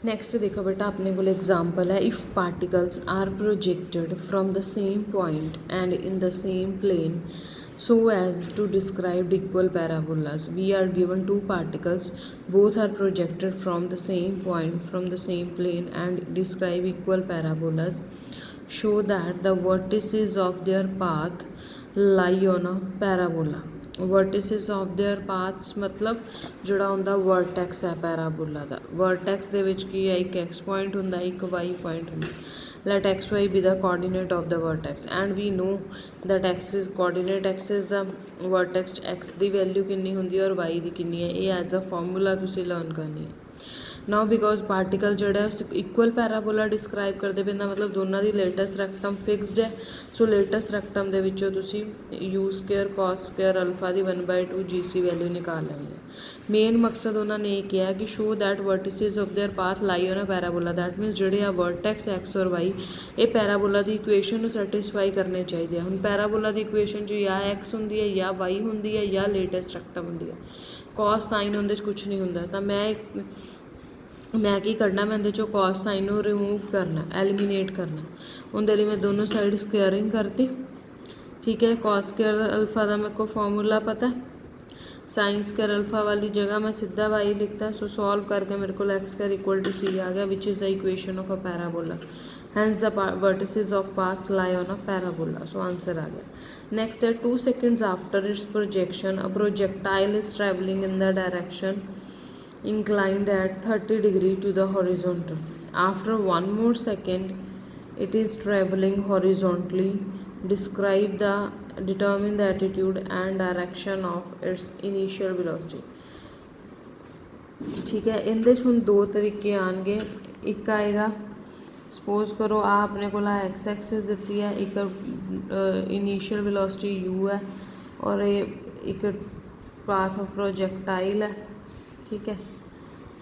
Next देखो बेटा अपने को एग्जाम्पल है, if particles are projected from the same point and in the same plane so as to describe equal parabolas. We are given two particles, both are projected from the same point from the same plane and describe equal parabolas. Show that the vertices of their path lie on a parabola. Vertices of their paths मतलब ਜਿਹੜਾ ਹੁੰਦਾ ਵਰਟੈਕਸ ਹੈ ਪੈਰਾਬੋਲਾ ਦਾ। ਵਰਟੈਕਸ ਦੇ ਵਿੱਚ ਕੀ ਹੈ, ਇੱਕ X point ਹੁੰਦਾ, ਇੱਕ ਵਾਈ ਪੁਆਇੰਟ ਹੁੰਦਾ। let xy be the coordinate of the vertex and we know that x is coordinate, x is the vertex, x the value ਕਿੰਨੀ ਹੁੰਦੀ ਹੈ ਔਰ y ਦੀ ਕਿੰਨੀ ਹੈ, ਇਹ ਐਜ਼ ਅ ਫਾਰਮੂਲਾ ਤੁਸੀਂ ਲਰਨ ਕਰਨੀ ਹੈ। ਨਾਓ ਬਿਕੋਜ਼ ਪਾਰਟੀਕਲ ਜਿਹੜਾ ਹੈ ਇਕੁਅਲ ਪੈਰਾਬੋਲਾ ਡਿਸਕਰਾਈਬ ਕਰਦੇ ਪਏ ਦਾ ਮਤਲਬ ਦੋਨਾਂ ਦੀ ਲੇਟੈਸਟ ਰੈਕਟਮ ਫਿਕਸਡ ਹੈ। ਸੋ ਲੇਟੈਸਟ ਰੈਕਟਮ ਦੇ ਵਿੱਚੋਂ ਤੁਸੀਂ you square ਕਾਸ square alpha the 1/2 GC value ਨਿਕਾਲ ਲੈਣੀ ਹੈ। ਮੇਨ ਮਕਸਦ ਉਹਨਾਂ ਨੇ ਇਹ ਕਿਹਾ ਕਿ show that vertices of their path lie on a parabola, that means ਜਿਹੜੇ ਆ ਵਰਟੈਕਸ ਐਕਸ ਔਰ ਵਾਈ ਇਹ ਪੈਰਾਬੋਲਾ ਦੀ ਇਕੁਏਸ਼ਨ ਨੂੰ ਸੈਟਿਸਫਾਈ ਕਰਨੇ ਚਾਹੀਦੇ ਆ। ਹੁਣ ਪੈਰਾਬੋਲਾ ਦੀ ਇਕੁਏਸ਼ਨ 'ਚ ਜਾਂ ਐਕਸ ਹੁੰਦੀ ਹੈ ਜਾਂ ਵਾਈ ਹੁੰਦੀ ਹੈ ਜਾਂ ਲੇਟੈਸਟ ਰੈਕਟਮ ਹੁੰਦੀ ਹੈ। ਕਾਸ ਸਾਈਨ ਉਹਦੇ 'ਚ ਕੁਛ ਨਹੀਂ ਹੁੰਦਾ, ਤਾਂ ਮੈਂ ਕੀ ਕਰਨਾ, ਮੈਂ ਇਹਦੇ ਚੋਂ ਕਾਸ ਸਾਈਨ ਨੂੰ ਰਿਮੂਵ ਕਰਨਾ, ਐਲੀਮੀਨੇਟ ਕਰਨਾ। ਉਹਦੇ ਲਈ ਮੈਂ ਦੋਨੋਂ ਸਾਈਡ ਸਕੇਅਰਿੰਗ ਕਰਤੀ, ਠੀਕ ਹੈ। ਕਾਸ ਸਕੇਅਰ ਅਲਫਾ ਦਾ ਮੇਰੇ को ਫਾर्मूला पता है, साइन स्क्वायर अल्फा वाली जगह मैं सीधा वाई लिखता, सो सॉल्व करके मेरे को X square equal to C आ गया which is the equation of a parabola. Hence the vertices of paths lie on a parabola, so answer आ गया। नेक्स्ट है 2 seconds after its projection a projectile is travelling in the direction inclined at 30 degree to the horizontal. After 1 more second it is traveling horizontally. Determine the attitude and direction of its initial velocity. ठीक है, इनदे च हुण दो तरीके आएंगे। एक आएगा suppose करो आ अपने को एक्स एक्सिस दिती है, एक इनिशियल वेलोसिटी यू है और ये एक पाथ ऑफ प्रोजेक्टाइल है, ठीक है।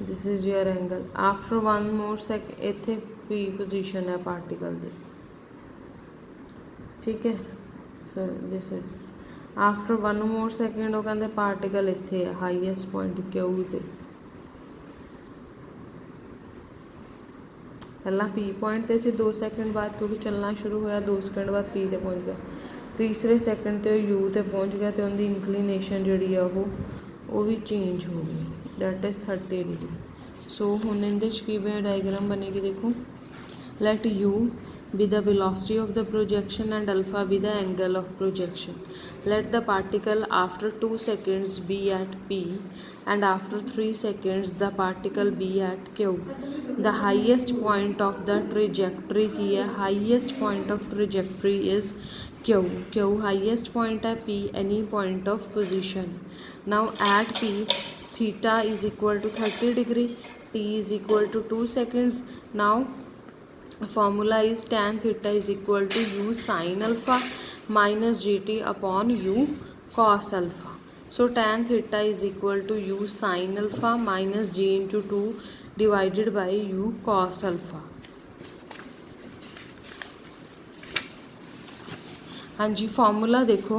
This is your angle. After 1 more second इत्थे पी पोजीशन है पार्टिकल दी, ठीक है। So this is after 1 more second वो कहते पार्टिकल इत्थे है हाईएस्ट पॉइंट क्यू ते, पहला पी पॉइंट ते सी 2 सेकंड बाद क्योंकि चलना शुरू होया, 2 सेकंड बाद पी ते पहुँच गया, तीसरे सेकंड ते यू ते पहुँच गया, तो उनकी इंक्लीनेशन जी है वो भी चेंज हो गई, दैट इज़ 30 डिग्री। सो हुण इहदे च किवें डायग्राम बनेगी, देखो let you be the velocity of the projection and alpha be the angle of projection. Let the particle after 2 seconds be at P and after 3 seconds the particle be at Q. The highest point of the trajectory की है, highest point of trajectory is Q. Q highest point है, P any point of position. Now at P theta is equal to 30 degree, T is equal to 2 seconds. Now formula is tan theta is equal to u sin alpha minus gt upon u cos alpha. So tan theta is equal to u sin alpha minus g into 2 divided by u cos alpha. हाँ जी, formula देखो,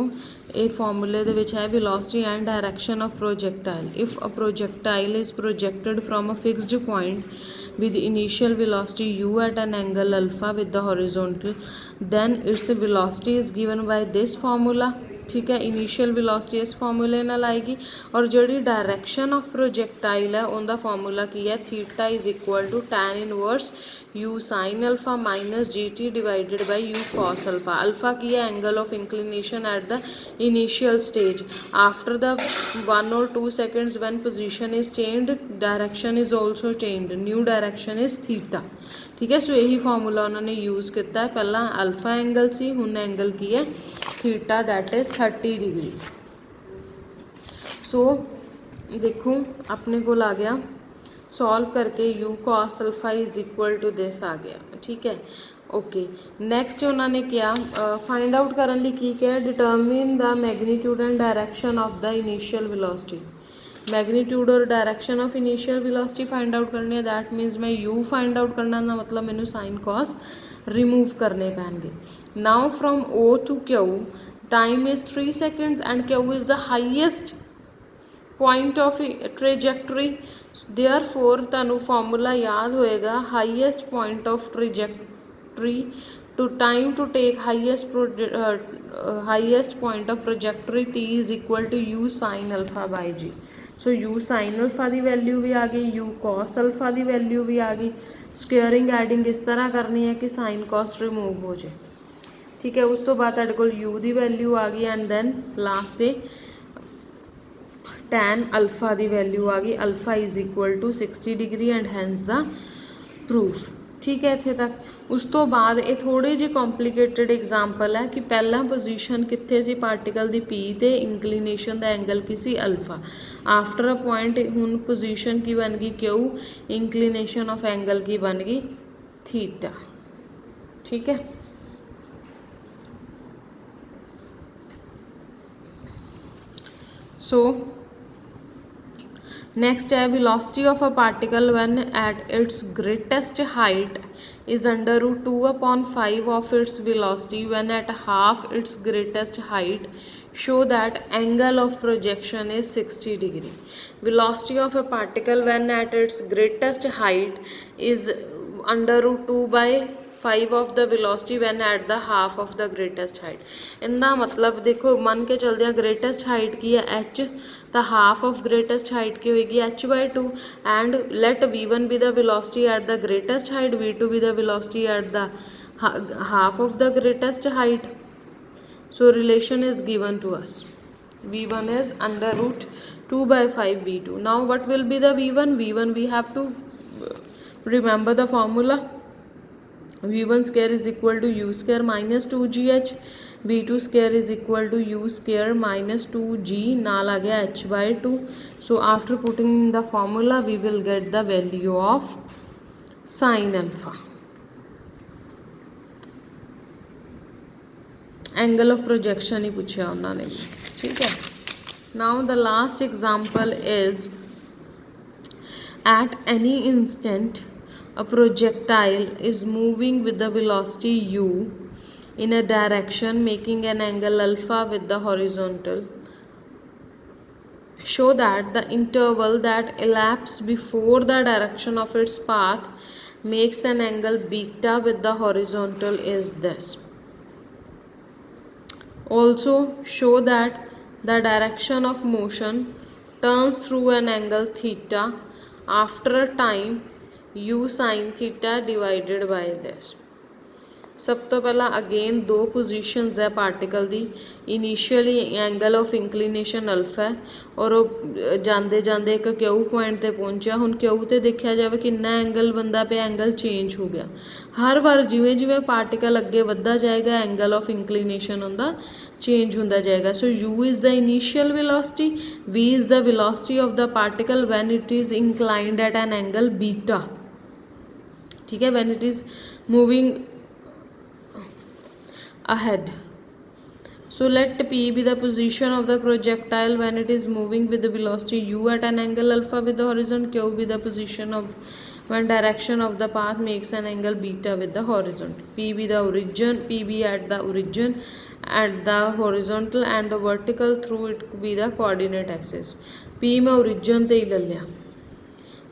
ये फार्मूले दे विच है velocity and direction of projectile. If a projectile is projected from a fixed point with initial velocity u at an angle alpha with the horizontal, then its velocity is given by this formula, ठीक है। Initial velocity इस फार्मूले नाल आएगी और जिहड़ी direction of projectile है उनका फार्मूला की है, theta is equal to tan inverse u sine alpha minus g t divided by u cos alpha. Alpha की है angle of inclination at the initial stage. After the 1 or 2 seconds when position is changed, direction is also changed, new direction is theta, ठीक है। सो यही formula उन्होंने use किया है, पहला alpha angle C, हुण एंगल की है theta, that is 30 degree. So देखो अपने को आ गया सॉल्व करके you cos alpha is equal to this आ गया, ठीक है। ओके, नैक्सट उन्होंने क्या फाइंड आउट करने लिए की क्या, determine the magnitude and direction of the initial velocity. Magnitude और direction of initial velocity find out करनी है, दैट मीनस मैं यू फाइंड आउट करना ना मतलब मैंने साइन कॉस रिमूव करने पैणगे। Now from O to Q time is 3 seconds and Q is the highest point of trajectory therefore तुहानू फॉर्मूला याद होएगा highest point of trajectory to time to take highest point of trajectory t is equal to u sin alpha by g. So u sin alpha की value भी आ गई, u cos alpha की value भी आ गई. Squaring adding इस तरह करनी है कि साइन कॉस रिमूव हो जाए. ठीक है, उस तो बाद तुहाडे कोल u की वैल्यू आ गई एंड दैन लास्ट ते tan अल्फा की वैल्यू आ गई. Alpha is equal to 60 degree and hence the proof. ठीक है, इत्थे तक. उस तो बाद ये थोड़ी जी कॉम्प्लीकेटेड एग्जाम्पल है कि पहला पोजीशन कित्थे सी पार्टिकल दी पी ते इंक्लीनेशन दा एंगल की सी अल्फा. आफ्टर अ पॉइंट हुण पोजीशन की बन गई क्यू, इंक्लीनेशन ऑफ एंगल की बन गई थीटा. ठीक है, सो नेक्स्ट है velocity of a particle when at its greatest height is under root 2 upon 5 of its velocity when at half its greatest height. Show that angle of projection is 60 degree. Velocity of a particle when at its greatest height is under root 2 by 5 of the velocity when at the half of the greatest height. इनका मतलब देखो मन के चलते हैं greatest height की है h, तो हाफ ऑफ ग्रेटेस्ट हाइट की होगी h/2 and let v1 be the velocity at the greatest height, v2 be the velocity at the half of the greatest height. So relation is given to us. v1 is under root 2 by 5 v2. Now what will be the v1? v1 we have to remember the formula. v1 square is equal to u square minus 2gh. v2 square is equal to u square minus 2g नाल आ गया h/2. So after putting in the formula we will get the value of sin alpha. Angle of projection ही पूछा उन्होंने भी. ठीक है, now the last example is at any instant a projectile is moving with the velocity u in a direction making an angle alpha with the horizontal. Show that the interval that elapses before the direction of its path makes an angle beta with the horizontal is this. Also show that the direction of motion turns through an angle theta after a time u sin theta divided by this. सब तो पहला again दो positions है particle the. Initially angle of inclination alpha है और वो जाते जाते एक क्यू पॉइंट ते पहुंचा. हुण क्यू ते देखा जाए कितना एंगल बनता पे, एंगल चेंज हो गया. हर बार जिवें जिवें पार्टिकल अगे वधदा जाएगा एंगल ऑफ इंक्लीनेशन उनका चेंज होंदा जाएगा. सो u is the initial velocity, v is the velocity of the particle when it is inclined at an angle beta. ठीक है, when it is moving ahead. So let p be the position of the projectile when it is moving with the velocity u at an angle alpha with the horizon. Q be the position of when direction of the path makes an angle beta with the horizontal. P be the origin, p be at the origin at the horizontal and the vertical through it be the coordinate axis. P मैं origin ते ही ले लिया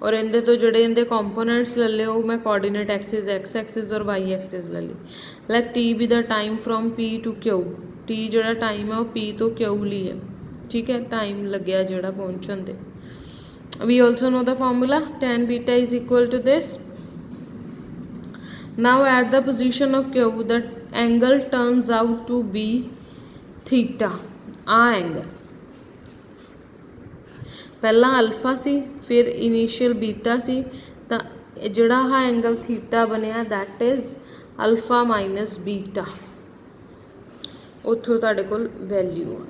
और इनके तो जोड़े इनके components ले लो मैं कोऑर्डिनेट एक्सिस एक्स एक्सिस और वाई एक्सिस ले ली. Let T be the time from P to Q. T जोड़ा टाइम है वो पी तो क्यू ली है. ठीक है, टाइम लग्या जोड़ा पहुँचन दे. We also know the formula tan beta is equal to this. Now at the position of Q the angle turns out to be theta. आ एंगल पहला अल्फा सी फिर इनिशियल बीटा सी, तो जोड़ा हा एंगल थीटा बनया that is alpha minus beta. उत्थों तुहाडे कोल वैल्यू आ